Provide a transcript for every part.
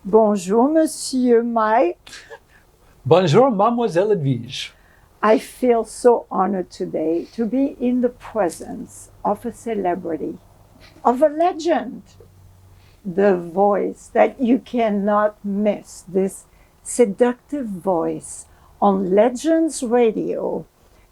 Bonjour, Monsieur Mike. Bonjour, Mademoiselle Edwige. I feel so honored today to be in the presence of a celebrity, of a legend, the voice that you cannot miss, this seductive voice on Legends Radio,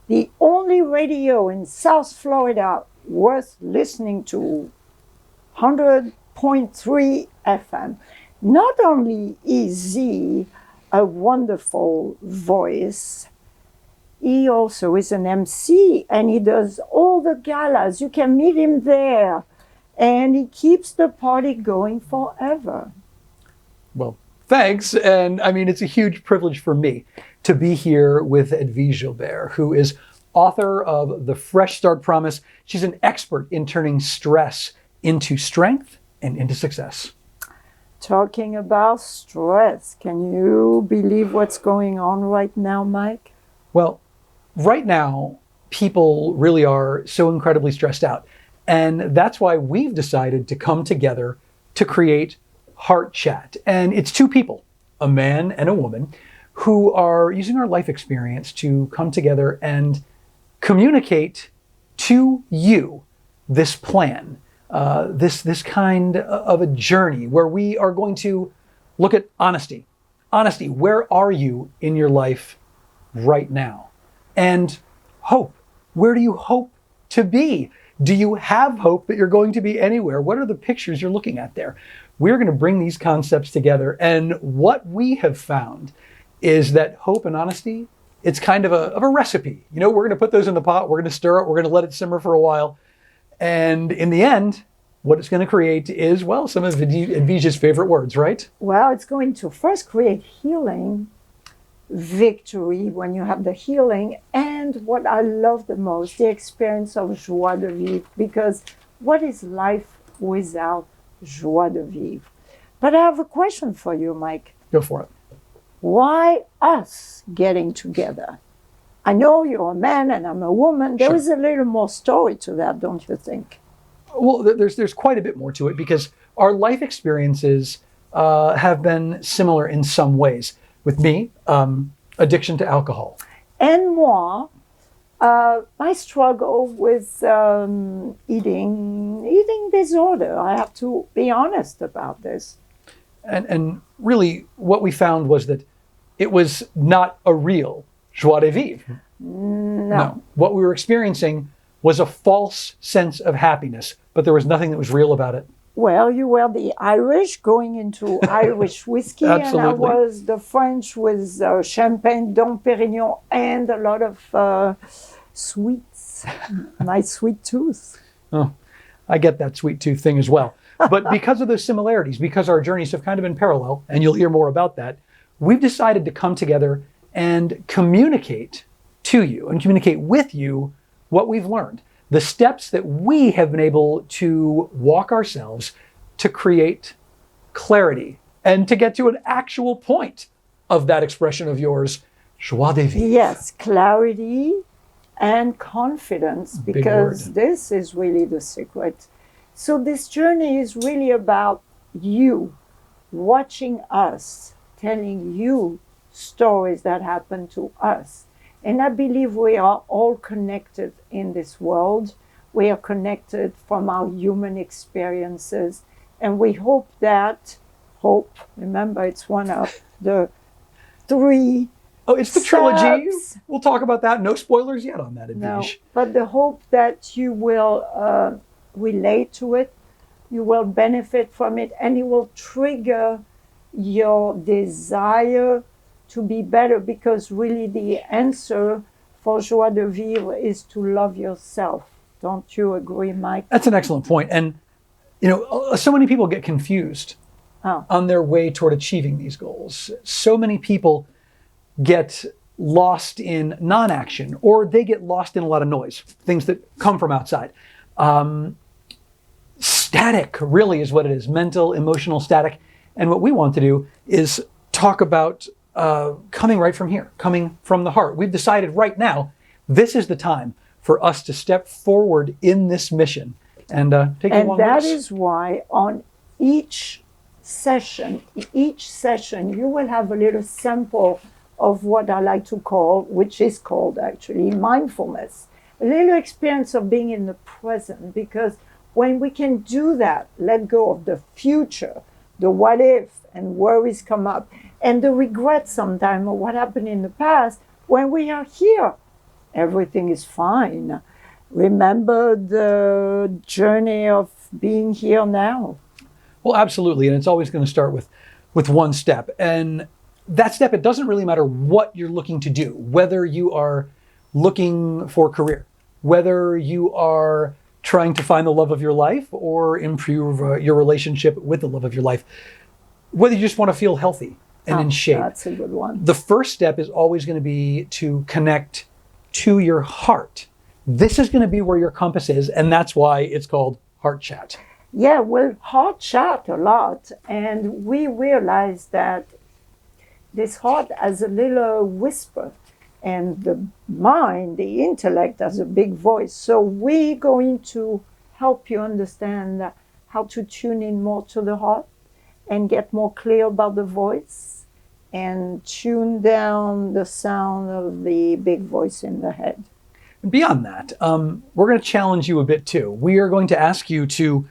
the only radio in South Florida worth listening to, 100.3 FM. Not only is he a wonderful voice, he also is an MC and he does all the galas. You can meet him there and he keeps the party going forever. Well, thanks. And I mean, it's a huge privilege for me to be here with Edwige Gilbert, who is author of The Fresh Start Promise. She's an expert in turning stress into strength and into success. Talking about stress, can you believe what's going on right now, Mike? Well, right now, people really are so incredibly stressed out. And that's why we've decided to come together to create Heart Chat. And it's two people, a man and a woman, who are using our life experience to come together and communicate to you this plan, this kind of a journey where we are going to look at honesty. Honesty, where are you in your life right now? And hope, where do you hope to be? Do you have hope that you're going to be anywhere? What are the pictures you're looking at there? We're going to bring these concepts together. And what we have found is that hope and honesty, it's kind of a recipe. You know, we're going to put those in the pot. We're going to stir it. We're going to let it simmer for a while. And in the end, what it's going to create is, well, some of Edwige's favorite words, right? Well, it's going to first create healing, victory when you have the healing, and what I love the most, the experience of joie de vivre, because what is life without joie de vivre? But I have a question for you, Mike. Go for it. Why us getting together? I know you're a man and I'm a woman. There Sure. is a little more story to that, don't you think? Well, there's quite a bit more to it because our life experiences have been similar in some ways. With me, addiction to alcohol. And moi, I struggle with eating disorder. I have to be honest about this. And really what we found was that it was not a real joie de vivre. No. What we were experiencing was a false sense of happiness, but there was nothing that was real about it. Well, you were the Irish going into Irish whiskey, and I Absolutely. was the French with champagne, Dom Perignon, and a lot of sweets. My sweet tooth. Oh, I get that sweet tooth thing as well. But because of those similarities, because our journeys have kind of been parallel, and you'll hear more about that, we've decided to come together and communicate to you and communicate with you what we've learned. The steps that we have been able to walk ourselves to create clarity and to get to an actual point of that expression of yours, joie de vivre. Yes, clarity and confidence, Big because word. this is really the secret. So this journey is really about you watching us, telling you stories that happen to us. And I believe we are all connected in this world. We are connected from our human experiences. And we hope, remember, it's one of the three. Oh, it's the trilogy. steps. We'll talk about that. No spoilers yet on that, No, Edwige. but the hope that you will relate to it, you will benefit from it, and it will trigger your desire to be better, because really the answer for joie de vivre is to love yourself. Don't you agree, Mike? That's an excellent point. And, you know, so many people get confused on their way toward achieving these goals. So many people get lost in non-action, or they get lost in a lot of noise, things that come from outside. Static really is what it is, mental, emotional static. And what we want to do is talk about coming right from here, coming from the heart. We've decided right now, this is the time for us to step forward in this mission and take it along with us. And that is why on each session, each session, you will have a little sample of what I like to call, which is called actually mindfulness, a little experience of being in the present. Because when we can do that, let go of the future, the what if, and worries come up, and the regret sometimes of what happened in the past, when we are here, everything is fine. Remember the journey of being here now. Well, absolutely. And it's always going to start with one step. And that step, it doesn't really matter what you're looking to do, whether you are looking for a career, whether you are trying to find the love of your life or improve your relationship with the love of your life, whether you just want to feel healthy and in shape. That's a good one. The first step is always going to be to connect to your heart. This is going to be where your compass is, and that's why it's called Heart Chat. Yeah, we'll heart chat a lot, and we realize that this heart has a little whisper, and the mind, the intellect, has a big voice. So we're going to help you understand how to tune in more to the heart and get more clear about the voice and tune down the sound of the big voice in the head. Beyond that, we're going to challenge you a bit too. We are going to ask you to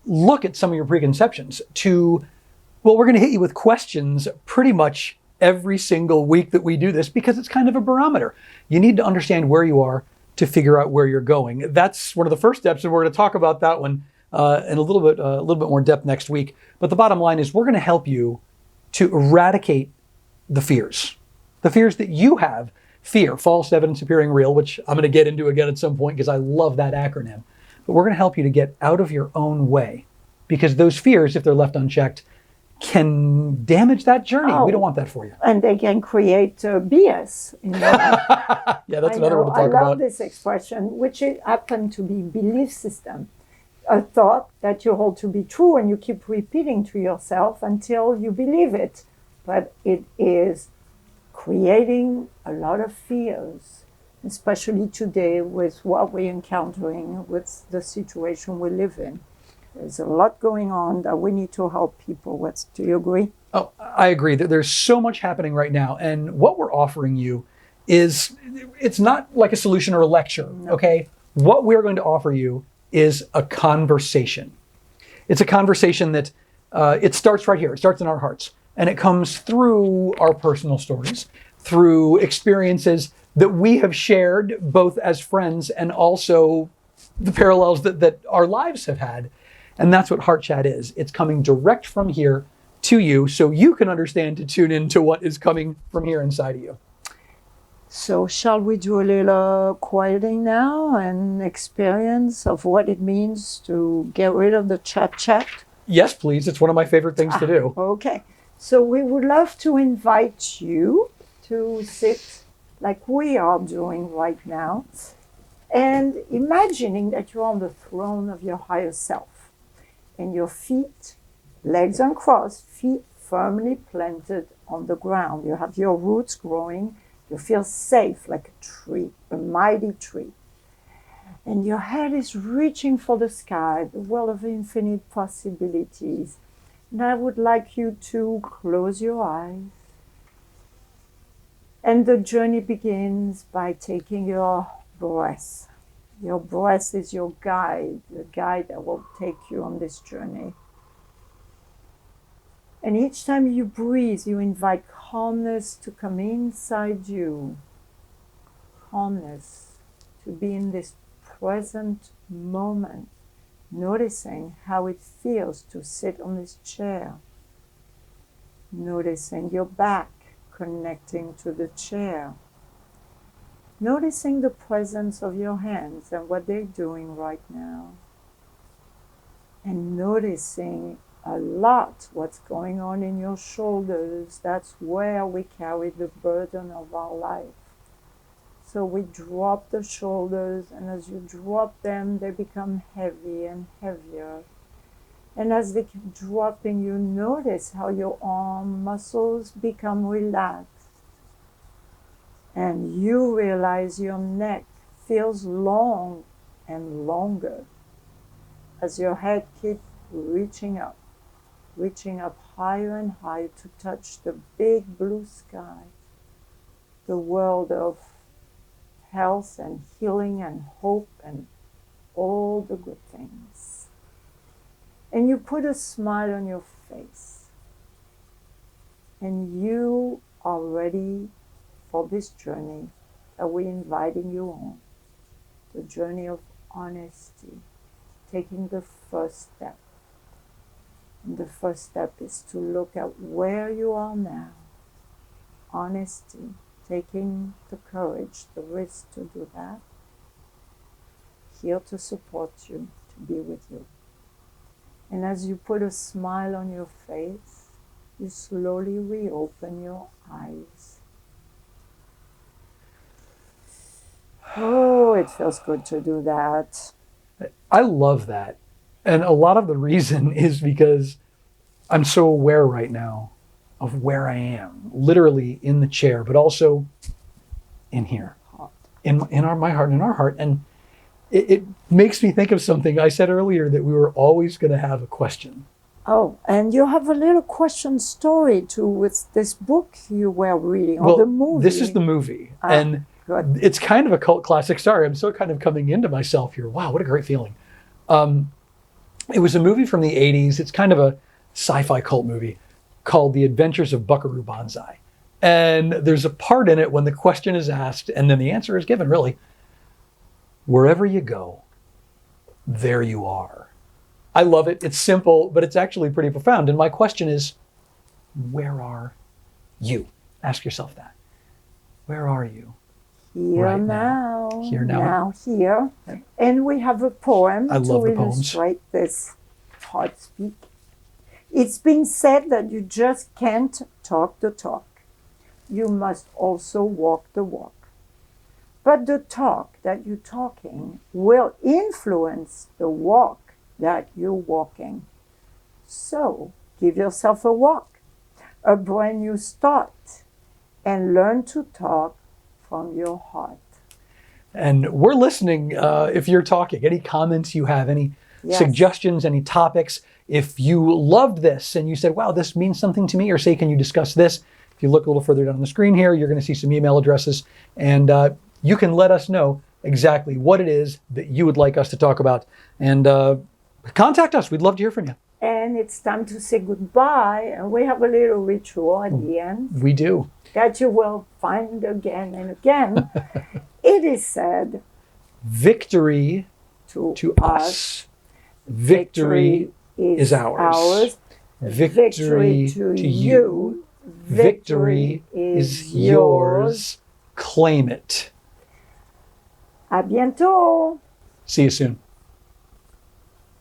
look at some of your preconceptions. We're going to hit you with questions pretty much every single week that we do this, because it's kind of a barometer. You need to understand where you are to figure out where you're going. That's one of the first steps, and we're going to talk about that one in a little bit more depth next week. But the bottom line is we're going to help you to eradicate the fears that you have. Fear, false evidence appearing real, which I'm going to get into again at some point because I love that acronym. But we're going to help you to get out of your own way, because those fears, if they're left unchecked, can damage that journey. We don't want that for you. And they can create BS. Yeah, that's another one to talk about. I love this expression, which happened to be belief system. A thought that you hold to be true and you keep repeating to yourself until you believe it. But it is creating a lot of fears, especially today with what we're encountering with the situation we live in. There's a lot going on that we need to help people with. Do you agree? Oh, I agree. There's so much happening right now. And what we're offering you it's not like a solution or a lecture, okay? What we're going to offer you is a conversation. It's a conversation that it starts right here. It starts in our hearts. And it comes through our personal stories, through experiences that we have shared both as friends and also the parallels that our lives have had. And that's what Heart Chat is. It's coming direct from here to you so you can understand to tune into what is coming from here inside of you. So shall we do a little quieting now and experience of what it means to get rid of the chat? Yes, please. It's one of my favorite things to do. Okay. So we would love to invite you to sit like we are doing right now and imagining that you're on the throne of your higher self. And your feet, legs uncrossed, feet firmly planted on the ground. You have your roots growing. You feel safe like a tree, a mighty tree. And your head is reaching for the sky, the world of infinite possibilities. And I would like you to close your eyes. And the journey begins by taking your breath. Your breath is your guide, the guide that will take you on this journey. And each time you breathe, you invite calmness to come inside you. Calmness, to be in this present moment, noticing how it feels to sit on this chair. Noticing your back connecting to the chair. Noticing the presence of your hands and what they're doing right now. And noticing a lot what's going on in your shoulders. That's where we carry the burden of our life. So we drop the shoulders, and as you drop them, they become heavy and heavier. And as they keep dropping, you notice how your arm muscles become relaxed. And you realize your neck feels long and longer as your head keeps reaching up. reaching up higher and higher to touch the big blue sky, the world of health and healing and hope and all the good things. And you put a smile on your face. And you are ready for this journey that we're inviting you on. The journey of honesty, taking the first step. And the first step is to look at where you are now. Honesty, taking the courage, the risk to do that. Here to support you, to be with you. And as you put a smile on your face, you slowly reopen your eyes. Oh, it feels good to do that. I love that. And a lot of the reason is because I'm so aware right now of where I am, literally in the chair, but also in here, in my heart, in our heart. And it makes me think of something I said earlier, that we were always going to have a question. Oh, and you have a little question story too with this book you were reading, or Well, the movie. this is the movie. And good. it's kind of a cult classic. Sorry, I'm still kind of coming into myself here. Wow, what a great feeling. It was a movie from the 80s. It's kind of a sci-fi cult movie called The Adventures of Buckaroo Banzai. And there's a part in it when the question is asked, and then the answer is given, really. Wherever you go, there you are. I love it. It's simple, but it's actually pretty profound. And my question is, where are you? Ask yourself that. Where are you? Here right now. Here now. Now here. And we have a poem I love to the poems. illustrate this heart speak. It's been said that you just can't talk the talk. You must also walk the walk. But the talk that you're talking will influence the walk that you're walking. So give yourself a walk, a brand new start, and learn to talk from your heart. And we're listening if you're talking. Any comments you have, any Yes. suggestions, any topics. If you loved this and you said, wow, this means something to me, or say, can you discuss this? If you look a little further down on the screen here, you're going to see some email addresses. And you can let us know exactly what it is that you would like us to talk about. And contact us. We'd love to hear from you. And it's time to say goodbye. And we have a little ritual at the end We do. that you will find again and again. It is said Victory to us. Victory is ours. Victory to you. Victory is yours. Claim it. À bientôt. See you soon.